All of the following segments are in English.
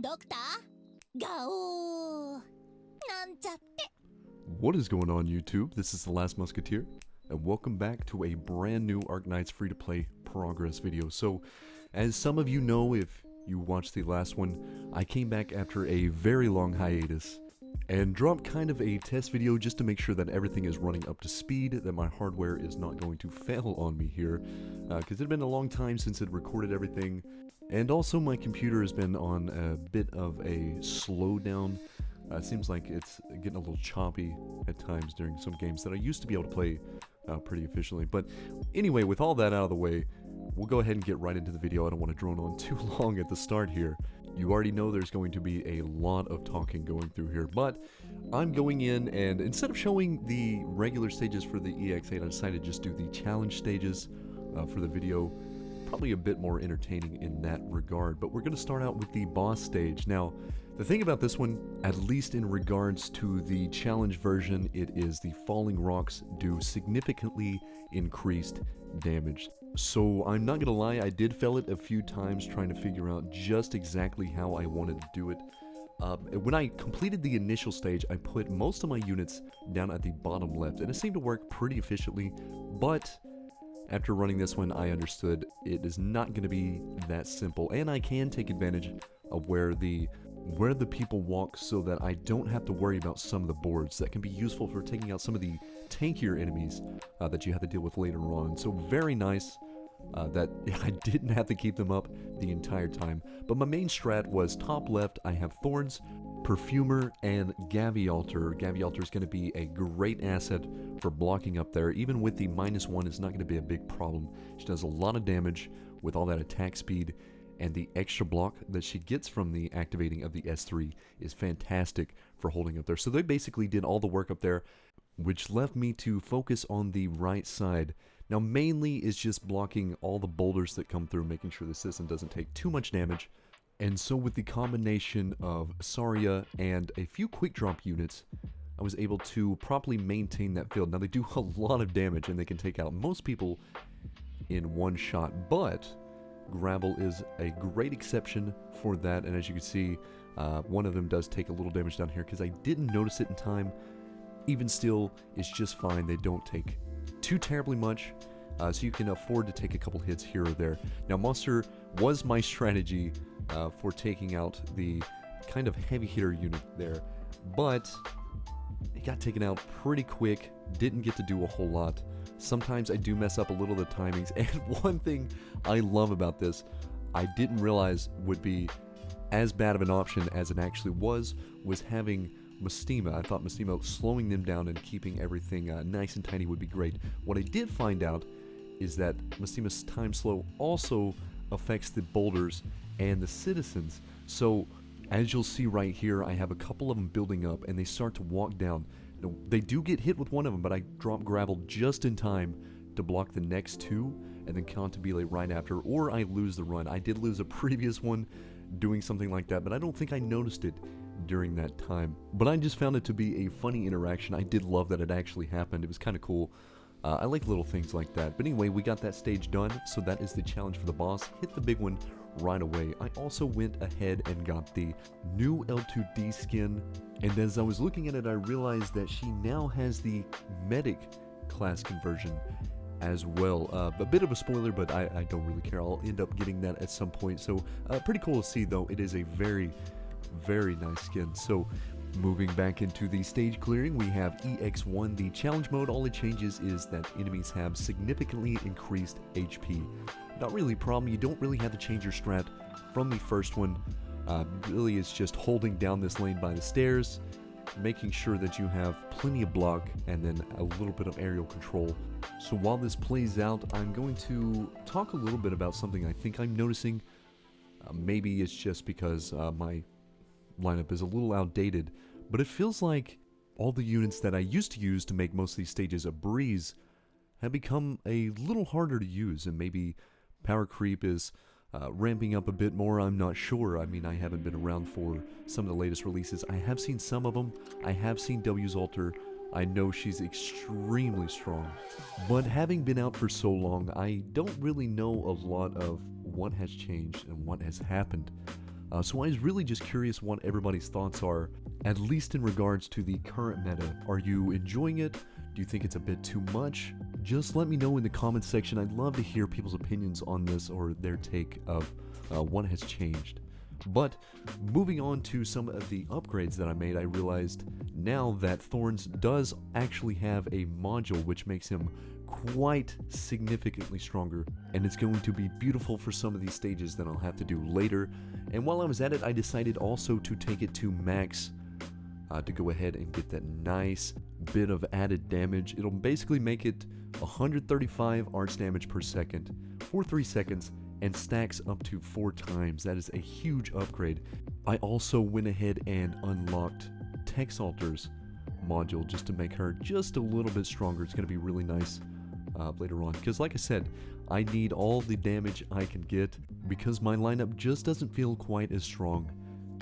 ドクターガオーなんちゃって What is going on, YouTube? This is The Last Musketeer, and welcome back to a brand new Arknights free-to-play progress video. So, as some of you know, if you watched the last one, I came back after a very long hiatus and dropped kind of a test video just to make sure that everything is running up to speed, that my hardware is not going to fail on me here, because it had been a long time since it recorded everything, and also my computer has been on a bit of a slowdown. It seems like it's getting a little choppy at times during some games that I used to be able to play pretty efficiently. But anyway, with all that out of the way, we'll go ahead and get right into the video. I don't want to drone on too long at the start here. You already know there's going to be a lot of talking going through here, but I'm going in and instead of showing the regular stages for the EX8, I decided to just do the challenge stages for the video. Probably a bit more entertaining in that regard, but we're going to start out with the boss stage. Now, the thing about this one, at least in regards to the challenge version, it is the falling rocks do significantly increased damage. So I'm not gonna lie, I did fail it a few times trying to figure out just exactly how I wanted to do it. When I completed the initial stage, I put most of my units down at the bottom left, and it seemed to work pretty efficiently, but after running this one, I understood it is not going to be that simple, and I can take advantage of where the people walk so that I don't have to worry about some of the boards that can be useful for taking out some of the tankier enemies that you have to deal with later on. So very nice that I didn't have to keep them up the entire time. But my main strat was top left, I have Thorns, Perfumer, and Gavialter. Gavialter is going to be a great asset for blocking up there. Even with the -1, it's not going to be a big problem. She does a lot of damage with all that attack speed, and the extra block that she gets from the activating of the S3 is fantastic for holding up there. So they basically did all the work up there, which left me to focus on the right side. Now mainly is just blocking all the boulders that come through, making sure the system doesn't take too much damage. And so with the combination of Saria and a few quick drop units, I was able to properly maintain that field. Now they do a lot of damage and they can take out most people in one shot, but Gravel is a great exception for that. And as you can see, one of them does take a little damage down here because I didn't notice it in time. Even still, it's just fine. They don't take too terribly much, so you can afford to take a couple hits here or there. Now Monster was my strategy for taking out the kind of heavy hitter unit there, but it got taken out pretty quick, didn't get to do a whole lot. Sometimes I do mess up a little of the timings, and one thing I love about this, I didn't realize would be as bad of an option as it actually was having Mestima. I thought Mestima slowing them down and keeping everything nice and tiny would be great. What I did find out is that Mestima's time slow also affects the boulders and the citizens. So as you'll see right here, I have a couple of them building up and they start to walk down. Now, they do get hit with one of them, but I drop Gravel just in time to block the next two and then Cantabile right after, or I lose the run. I did lose a previous one doing something like that, but I don't think I noticed it during that time. But I just found it to be a funny interaction. I did love that it actually happened. It was kind of cool. I like little things like that. But anyway, we got that stage done, so that is the challenge for the boss. Hit the big one right away. I also went ahead and got the new L2D skin, and as I was looking at it, I realized that she now has the medic class conversion as well. A bit of a spoiler, but I don't really care. I'll end up getting that at some point. So pretty cool to see, though. It is a very nice skin. So moving back into the stage clearing, we have EX1, the challenge mode. All it changes is that enemies have significantly increased HP. Not really a problem. You don't really have to change your strat from the first one. Really it's just holding down this lane by the stairs, making sure that you have plenty of block and then a little bit of aerial control. So while this plays out, I'm going to talk a little bit about something I think I'm noticing. Maybe it's just because my lineup is a little outdated, but it feels like all the units that I used to use to make most of these stages a breeze have become a little harder to use, and maybe power creep is ramping up a bit more. I'm not sure. I mean, I haven't been around for some of the latest releases. I have seen some of them. I have seen W's Alter. I know she's extremely strong, but having been out for so long, I don't really know a lot of what has changed and what has happened. So I was really just curious what everybody's thoughts are, at least in regards to the current meta. Are you enjoying it? Do you think it's a bit too much? Just let me know in the comments section. I'd love to hear people's opinions on this or their take of what has changed. But moving on to some of the upgrades that I made, I realized now that Thorns does actually have a module which makes him quite significantly stronger, and it's going to be beautiful for some of these stages that I'll have to do later. And while I was at it, I decided also to take it to max to go ahead and get that nice bit of added damage. It'll basically make it 135 arts damage per second for 3 seconds and stacks up to 4 times. That is a huge upgrade. I also went ahead and unlocked Texalter's module just to make her just a little bit stronger. It's going to be really nice later on, because like I said, I need all the damage I can get because my lineup just doesn't feel quite as strong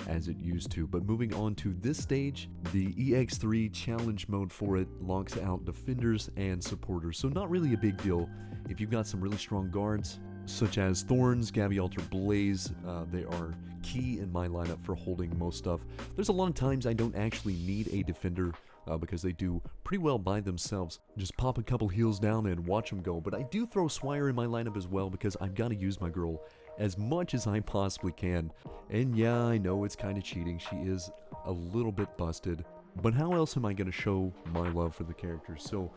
as it used to. But moving on to this stage, the EX3 challenge mode for it locks out defenders and supporters, so not really a big deal. If you've got some really strong guards such as Thorns, Gavialter, Blaze, they are key in my lineup for holding most stuff. There's a lot of times I don't actually need a defender because they do pretty well by themselves. Just pop a couple heals down and watch them go. But I do throw Swire in my lineup as well because I've got to use my girl as much as I possibly can. And yeah, I know it's kind of cheating. She is a little bit busted. But how else am I going to show my love for the character? So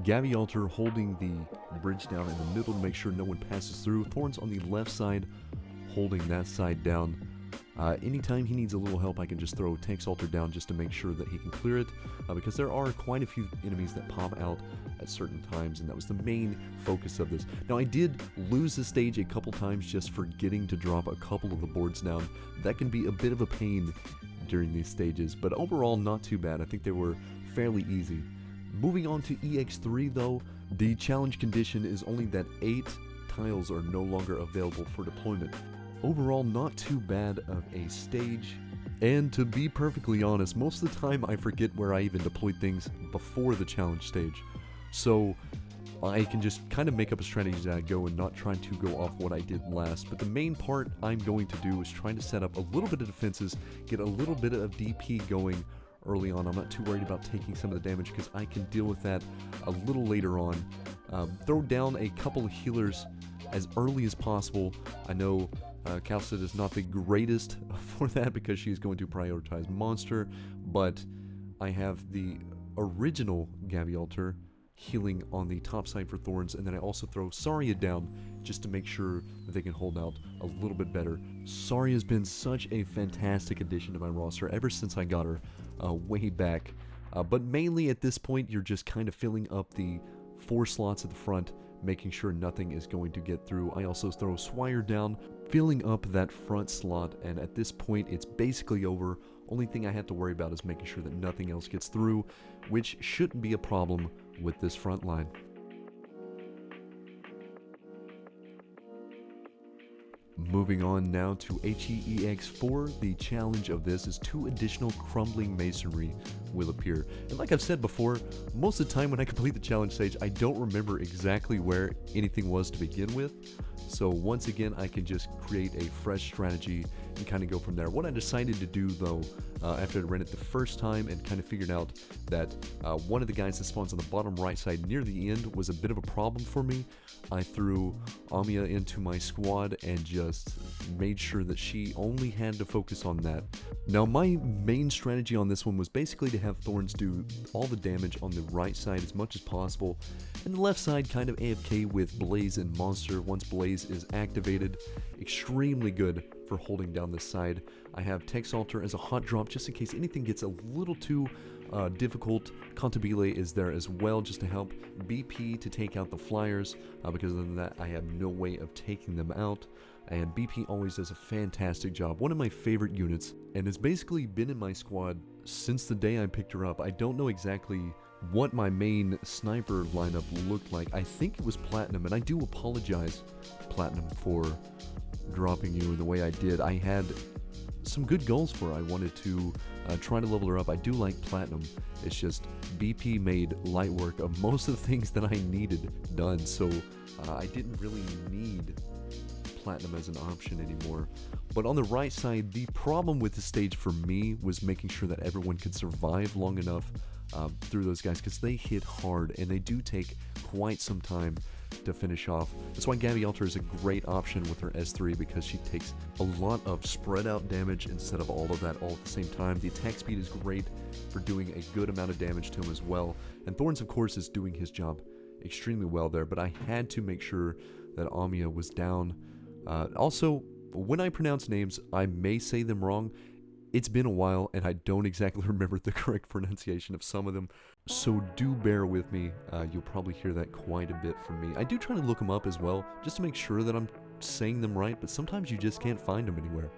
Gavialter holding the bridge down in the middle to make sure no one passes through. Thorns on the left side holding that side down. Anytime he needs a little help, I can just throw Texalter down just to make sure that he can clear it, because there are quite a few enemies that pop out at certain times, and that was the main focus of this. Now, I did lose the stage a couple times just forgetting to drop a couple of the boards down. That can be a bit of a pain during these stages, but overall not too bad. I think they were fairly easy. Moving on to EX3 though, the challenge condition is only that 8 tiles are no longer available for deployment. Overall, not too bad of a stage, and to be perfectly honest, most of the time I forget where I even deployed things before the challenge stage. So I can just kind of make up a strategy as I go and not trying to go off what I did last. But the main part I'm going to do is trying to set up a little bit of defenses, get a little bit of DP going early on. I'm not too worried about taking some of the damage because I can deal with that a little later on. Throw down a couple of healers as early as possible. I know Kalsid is not the greatest for that because she's going to prioritize monster, but I have the original Gavialter healing on the top side for Thorns, and then I also throw Saria down just to make sure that they can hold out a little bit better. Saria has been such a fantastic addition to my roster ever since I got her way back, but mainly at this point you're just kind of filling up the 4 slots at the front, making sure nothing is going to get through. I also throw Swire down, filling up that front slot, and at this point it's basically over. Only thing I have to worry about is making sure that nothing else gets through, which shouldn't be a problem with this front line. Moving on now to HEEX4, the challenge of this is 2 additional crumbling masonry will appear. And like I've said before, most of the time when I complete the challenge stage, I don't remember exactly where anything was to begin with. So once again, I can just create a fresh strategy and kind of go from there. What I decided to do though, after I ran it the first time and kind of figured out that one of the guys that spawns on the bottom right side near the end was a bit of a problem for me, I threw Amia into my squad and just made sure that she only had to focus on that. Now my main strategy on this one was basically to have Thorns do all the damage on the right side as much as possible, and the left side kind of AFK with Blaze and Monster once Blaze is activated. Extremely good for holding down this side. I have Texalter as a hot drop just in case anything gets a little too difficult. Cantabile is there as well just to help BP to take out the flyers, because other than that I have no way of taking them out. And BP always does a fantastic job. One of my favorite units, and has basically been in my squad since the day I picked her up. I don't know exactly what my main sniper lineup looked like. I think it was Platinum, and I do apologize, Platinum, for dropping you in the way I did. I had some good goals for her. I wanted to try to level her up. I do like Platinum. It's just BP made light work of most of the things that I needed done, so I didn't really need platinum as an option anymore. But on the right side, the problem with the stage for me was making sure that everyone could survive long enough through those guys, because they hit hard and they do take quite some time to finish off. That's why Gabby Alter is a great option with her S3, because she takes a lot of spread out damage instead of all of that all at the same time. The attack speed is great for doing a good amount of damage to him as well. And Thorns, of course, is doing his job extremely well there, but I had to make sure that Amiya was down. Also, when I pronounce names, I may say them wrong. It's been a while, and I don't exactly remember the correct pronunciation of some of them, so do bear with me. You'll probably hear that quite a bit from me. I do try to look them up as well, just to make sure that I'm saying them right, but sometimes you just can't find them anywhere.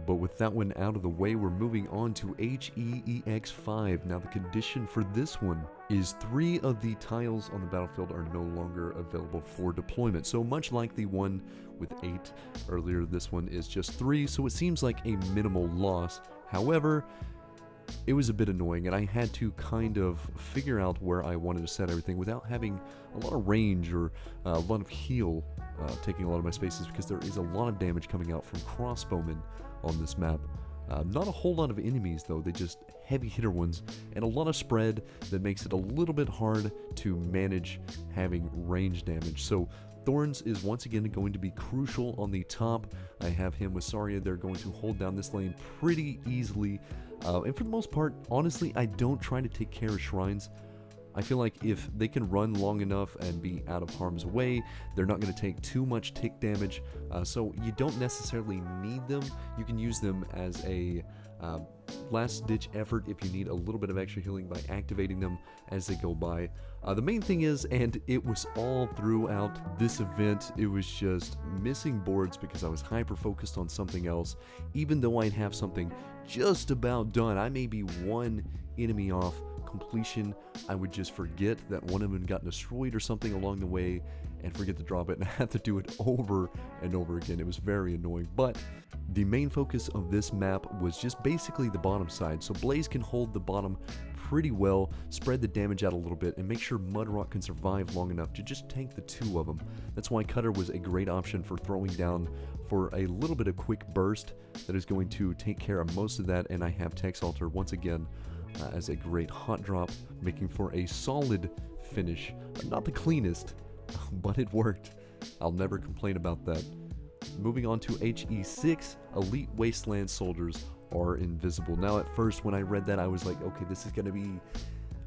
But with that one out of the way, we're moving on to HEEX5. Now the condition for this one is 3 of the tiles on the battlefield are no longer available for deployment. So much like the one with 8 earlier, this one is just 3, so it seems like a minimal loss. However, it was a bit annoying, and I had to kind of figure out where I wanted to set everything without having a lot of range or a lot of heal taking a lot of my spaces, because there is a lot of damage coming out from crossbowmen on this map. Not a whole lot of enemies though, they just heavy hitter ones, and a lot of spread that makes it a little bit hard to manage having range damage. So Thorns is once again going to be crucial on the top. I have him with Saria. They're going to hold down this lane pretty easily. And for the most part, honestly, I don't try to take care of shrines. I feel like if they can run long enough and be out of harm's way, they're not going to take too much tick damage. So you don't necessarily need them. You can use them as a last-ditch effort if you need a little bit of extra healing by activating them as they go by. The main thing is, and it was all throughout this event, it was just missing boards because I was hyper-focused on something else. Even though I'd have something just about done, I may be one enemy off completion, I would just forget that one of them got destroyed or something along the way and forget to drop it, and I have to do it over and over again. It was very annoying, but the main focus of this map was just basically the bottom side, so Blaze can hold the bottom pretty well, spread the damage out a little bit, and make sure Mudrock can survive long enough to just tank the 2 of them. That's why Cutter was a great option for throwing down for a little bit of quick burst that is going to take care of most of that, and I have Tex Alter once again as a great hot drop, making for a solid finish. Not the cleanest, but it worked. I'll never complain about that. Moving on to HE6, Elite Wasteland Soldiers are invisible. Now at first when I read that, I was like, okay, this is going to be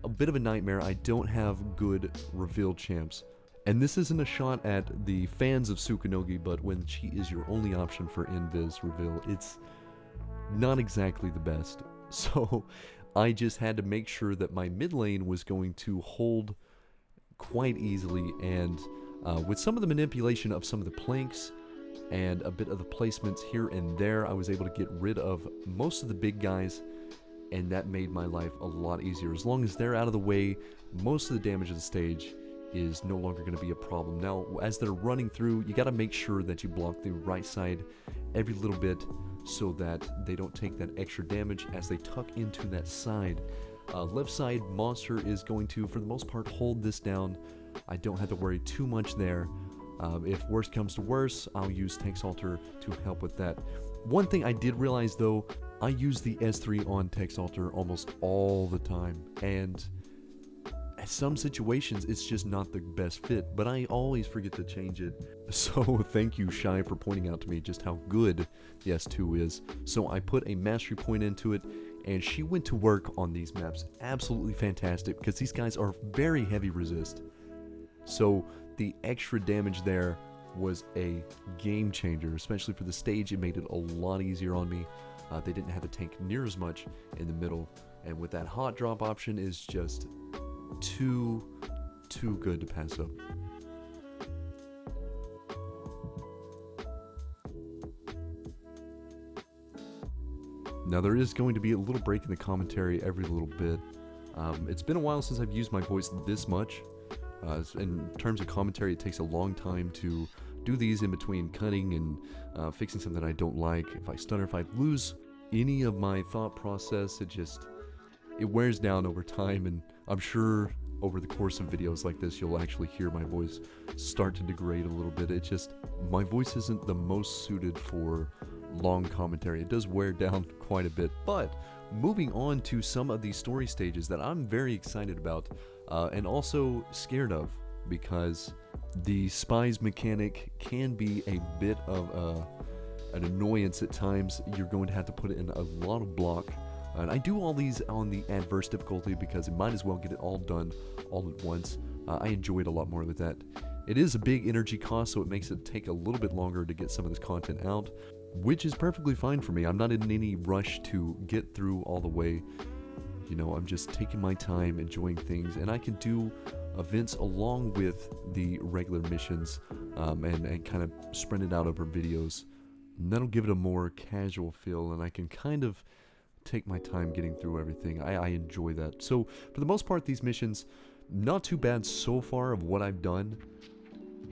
a bit of a nightmare. I don't have good reveal champs. And this isn't a shot at the fans of Tsukunogi, but when she is your only option for invis reveal, it's not exactly the best. So I just had to make sure that my mid lane was going to hold quite easily, and with some of the manipulation of some of the planks and a bit of the placements here and there, I was able to get rid of most of the big guys, and that made my life a lot easier. As long as they're out of the way, most of the damage of the stage is no longer going to be a problem. Now, as they're running through, you got to make sure that you block the right side every little bit so that they don't take that extra damage as they tuck into that side. Left side monster is going to, for the most part, hold this down. I don't have to worry too much there. If worse comes to worse, I'll use Tex Alter to help with that. One thing I did realize though, I use the S3 on Tex Alter almost all the time, and at some situations it's just not the best fit, but I always forget to change it. So thank you, Shy, for pointing out to me just how good the S2 is. So I put a mastery point into it, and she went to work on these maps absolutely fantastic, because these guys are very heavy resist. So the extra damage there was a game changer, especially for the stage. It made it a lot easier on me. They didn't have to tank near as much in the middle, and with that hot drop option is just too good to pass up. Now there is going to be a little break in the commentary every little bit. It's been a while since I've used my voice this much. In terms of commentary, it takes a long time to do these in between cutting and fixing something I don't like. If I stutter, if I lose any of my thought process, it wears down over time, and I'm sure over the course of videos like this, you'll actually hear my voice start to degrade a little bit. It just, my voice isn't the most suited for long commentary. It does wear down quite a bit. But moving on to some of these story stages that I'm very excited about and also scared of, because the spies mechanic can be a bit of an annoyance at times. You're going to have to put in a lot of block. And I do all these on the adverse difficulty because it might as well get it all done all at once. I enjoy it a lot more with that. It is a big energy cost, so it makes it take a little bit longer to get some of this content out, which is perfectly fine for me. I'm not in any rush to get through all the way. You know, I'm just taking my time, enjoying things, and I can do events along with the regular missions and kind of spread it out over videos. And that'll give it a more casual feel, and I can kind of take my time getting through everything. I enjoy that. So for the most part, these missions, not too bad so far of what I've done,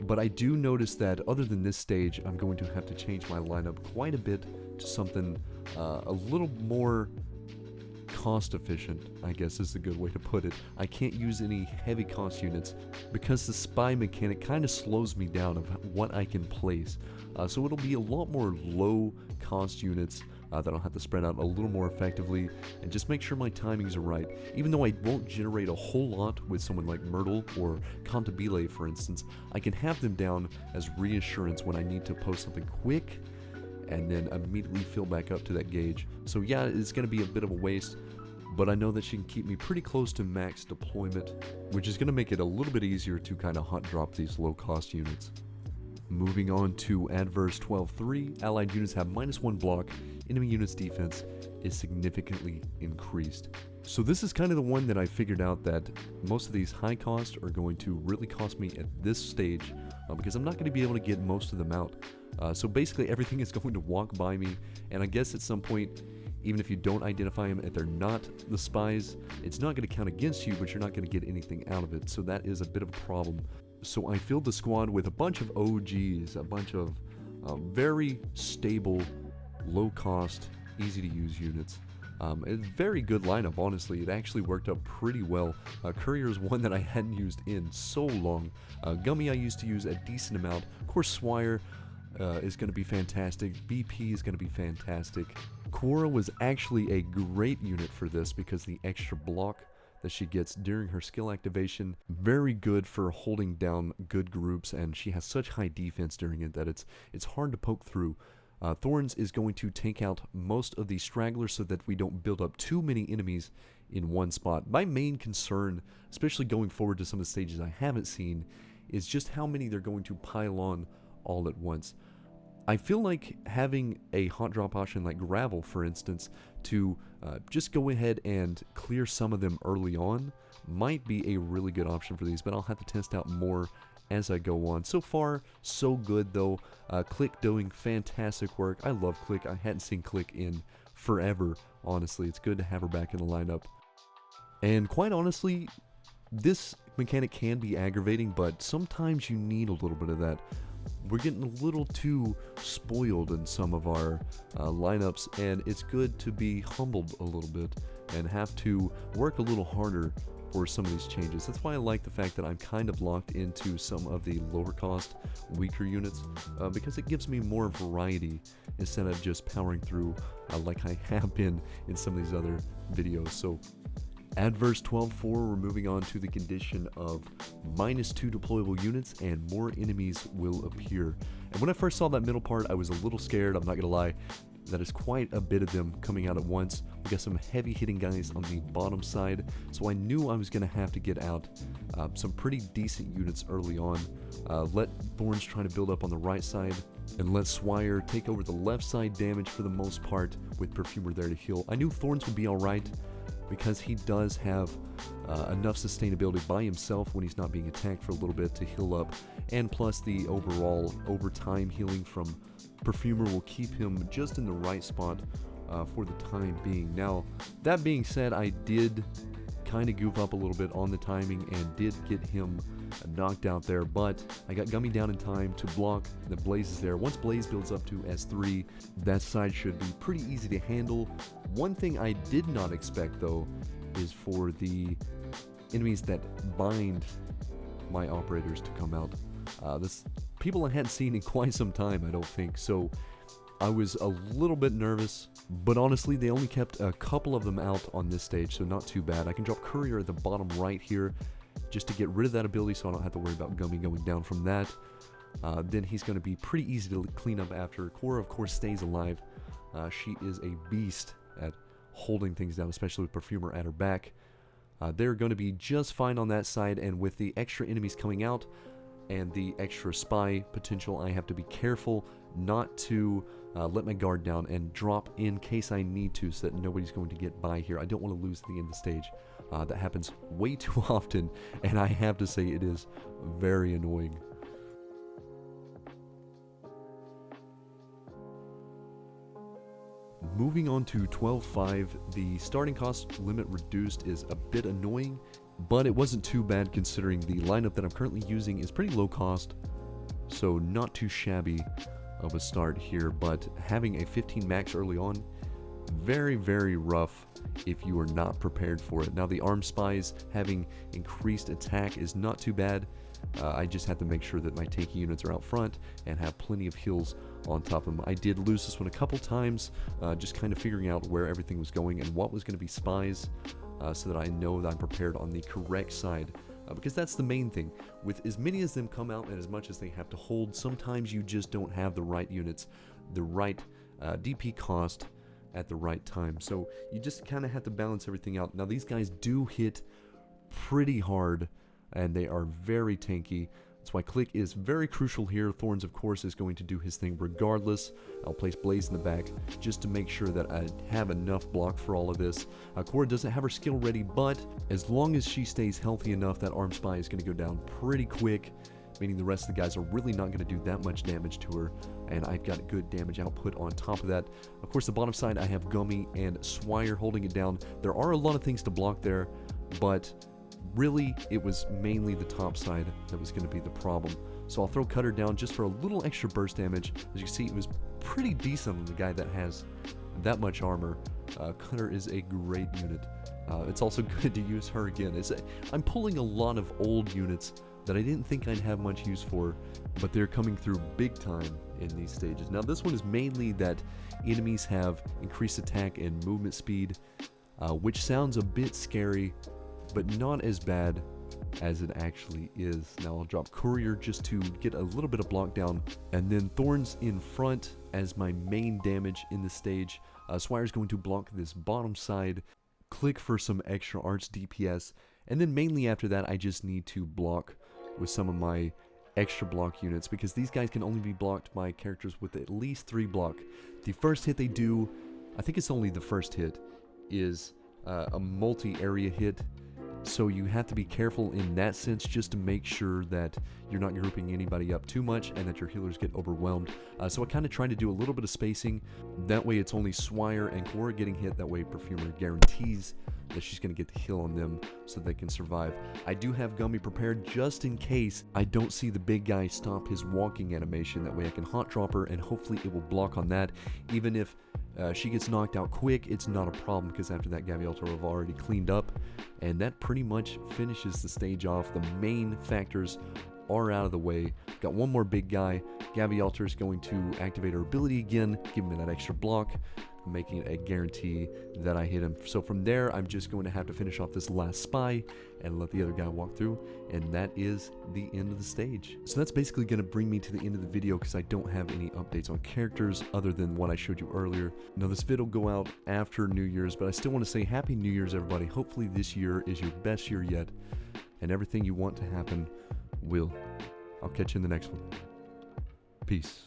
but I do notice that other than this stage, I'm going to have to change my lineup quite a bit to something a little more cost efficient, I guess is a good way to put it. I can't use any heavy cost units because the spy mechanic kind of slows me down of what I can place. So it'll be a lot more low cost units that I'll have to spread out a little more effectively and just make sure my timings are right. Even though I won't generate a whole lot with someone like Myrtle or Cantabile, for instance, I can have them down as reassurance when I need to post something quick and then immediately fill back up to that gauge. So yeah, it's going to be a bit of a waste, but I know that she can keep me pretty close to max deployment, which is going to make it a little bit easier to kind of hot drop these low cost units. Moving on to Adverse 12-3, allied units have -1 block, enemy units defense is significantly increased. So this is kind of the one that I figured out that most of these high costs are going to really cost me at this stage because I'm not going to be able to get most of them out. So basically everything is going to walk by me, and I guess at some point, even if you don't identify them, if they're not the spies, it's not going to count against you, but you're not going to get anything out of it. So that is a bit of a problem. So I filled the squad with a bunch of OGs, a bunch of very stable, low-cost, easy-to-use units. A very good lineup, honestly. It actually worked out pretty well. Courier is one that I hadn't used in so long. Gummy I used to use a decent amount. Of course, Swire is going to be fantastic. BP is going to be fantastic. Quora was actually a great unit for this because the extra block that she gets during her skill activation, very good for holding down good groups, and she has such high defense during it that it's hard to poke through. Thorns is going to take out most of the stragglers so that we don't build up too many enemies in one spot. My main concern, especially going forward to some of the stages I haven't seen, is just how many they're going to pile on all at once. I feel like having a hot drop option like Gravel, for instance, to just go ahead and clear some of them early on might be a really good option for these, but I'll have to test out more as I go on. So far, so good though. Click doing fantastic work. I love Click. I hadn't seen Click in forever, honestly. It's good to have her back in the lineup. And quite honestly, this mechanic can be aggravating, but sometimes you need a little bit of that. We're getting a little too spoiled in some of our lineups, and it's good to be humbled a little bit and have to work a little harder for some of these changes. That's why I like the fact that I'm kind of locked into some of the lower cost, weaker units, because it gives me more variety instead of just powering through like I have been in some of these other videos. So Adverse 12-4, we're moving on to the condition of -2 deployable units and more enemies will appear. And when I first saw that middle part, I was a little scared, I'm not gonna lie. That is quite a bit of them coming out at once. We got some heavy hitting guys on the bottom side, so I knew I was gonna have to get out some pretty decent units early on. Let Thorns try to build up on the right side, and let Swire take over the left side damage for the most part with Perfumer there to heal. I knew Thorns would be alright, because he does have enough sustainability by himself when he's not being attacked for a little bit to heal up, and plus the overall overtime healing from Perfumer will keep him just in the right spot for the time being. Now, that being said, I did kind of goof up a little bit on the timing and did get him knocked out there, but I got Gummy down in time to block the Blaze is there. Once Blaze builds up to S3, that side should be pretty easy to handle. One thing I did not expect though is for the enemies that bind my operators to come out. This people I hadn't seen in quite some time, I don't think, so I was a little bit nervous, but honestly they only kept a couple of them out on this stage, so not too bad. I can drop Courier at the bottom right here just to get rid of that ability so I don't have to worry about Gummy going down from that. Then he's going to be pretty easy to clean up after. Cora, of course, stays alive. She is a beast at holding things down, especially with Perfumer at her back. They're going to be just fine on that side, and with the extra enemies coming out and the extra spy potential, I have to be careful not to let my guard down and drop in case I need to, so that nobody's going to get by here. I don't want to lose the end of the stage. That happens way too often, and I have to say it is very annoying. Moving on to 12.5, the starting cost limit reduced is a bit annoying, but it wasn't too bad considering the lineup that I'm currently using is pretty low cost, so not too shabby of a start here. But having a 15 max early on, very, very rough if you are not prepared for it. Now the arm spies having increased attack is not too bad. I just have to make sure that my tanky units are out front and have plenty of heals on top of them. I did lose this one a couple times, just kind of figuring out where everything was going and what was going to be spies, so that I know that I'm prepared on the correct side, because that's the main thing. With as many as them come out and as much as they have to hold, sometimes you just don't have the right units, the right DP cost at the right time. So you just kind of have to balance everything out. Now these guys do hit pretty hard, and they are very tanky. That's why Click is very crucial here. Thorns, of course, is going to do his thing regardless. I'll place Blaze in the back just to make sure that I have enough block for all of this. Cora doesn't have her skill ready, but as long as she stays healthy enough, that Arm Spy is going to go down pretty quick, meaning the rest of the guys are really not going to do that much damage to her, and I've got good damage output on top of that. Of course, the bottom side, I have Gummy and Swire holding it down. There are a lot of things to block there, but really, it was mainly the top side that was going to be the problem. So I'll throw Cutter down just for a little extra burst damage. As you can see, it was pretty decent on the guy that has that much armor. Cutter is a great unit. It's also good to use her again. I'm pulling a lot of old units that I didn't think I'd have much use for, but they're coming through big time in these stages. Now this one is mainly that enemies have increased attack and movement speed, which sounds a bit scary, but not as bad as it actually is. Now I'll drop Courier just to get a little bit of block down, and then Thorns in front as my main damage in the stage. Swire's going to block this bottom side, Click for some extra arts DPS, and then mainly after that I just need to block with some of my extra block units, because these guys can only be blocked by characters with at least 3 block. The first hit they do, I think it's only the first hit, is a multi-area hit. So you have to be careful in that sense, just to make sure that you're not grouping anybody up too much and that your healers get overwhelmed. So I kind of try to do a little bit of spacing. That way it's only Swire and Cora getting hit. That way Perfumer guarantees that she's going to get the heal on them so they can survive. I do have Gummy prepared just in case I don't see the big guy stop his walking animation. That way I can hot drop her and hopefully it will block on that. Even if she gets knocked out quick, it's not a problem, because after that Gavialter will have already cleaned up, and that pretty much finishes the stage off. The main factors are out of the way. Got one more big guy. Gavialter is going to activate her ability again, give him that extra block, making it a guarantee that I hit him. So from there, I'm just going to have to finish off this last spy and let the other guy walk through, and that is the end of the stage. So that's basically going to bring me to the end of the video, because I don't have any updates on characters other than what I showed you earlier. Now this vid will go out after New Year's, but I still want to say Happy New Year's, everybody. Hopefully this year is your best year yet, and everything you want to happen will. I'll catch you in the next one. Peace.